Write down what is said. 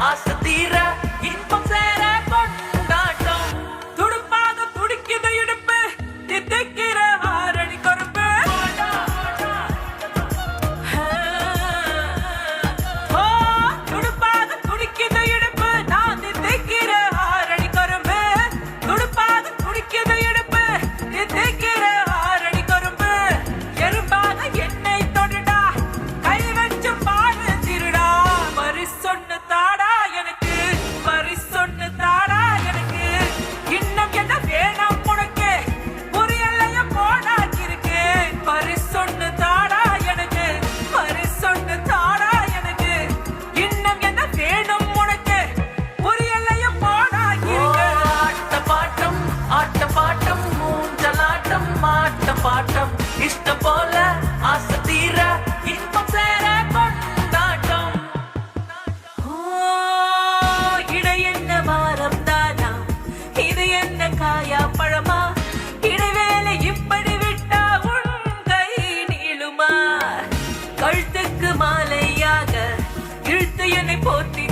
ஆசை தீர இன்பம் சேர கொண்டாட்டம். துடுப்பாக துடிக்குது இடுப்பு, தித்திக்கிற ஆரணி கரும்பு. ஓ, துடுப்பாக துடிக்குது இடுப்பு, நான் தித்திக்கிற ஆரணி கரும்பு. துடுப்பாக துடிக்குது இடுப்பு, தித்திக்கிற ஆரணி கரும்பு. எறும்பாக என்னை தொடுடா, கை வச்சு பாடு திருடா. பரிசொன்னு தாடா எனக்கு, பரிசொன்னு தாடா எனக்கு. இன்னும் என்ன வேணாம் உனக்கு, புரியலைய போடாக்கிருக்கு. பரிசொன்னு தாடா எனக்கு, பரிசொன்னு தாடா எனக்கு. இன்னும் என்ன வேணும் உனக்கு, புரியலைய போடாக்கிருக்கு. ஆட்ட பாட்டம், ஆட்ட பாட்டம், மூஞ்சலாட்டம், மாட்ட பாட்டம். இஷ்டம் போல ஆசை தீர இன்பம் சேர கொண்டாட்டம். ஓ, இடை என்ன வாரம் தானா, இது என்ன காயா பழமா. இடைவேளை இப்படி விட்டா உன் கை நீளுமா. கழுத்துக்கு மாலையாக இழுத்து என்னை போத்தி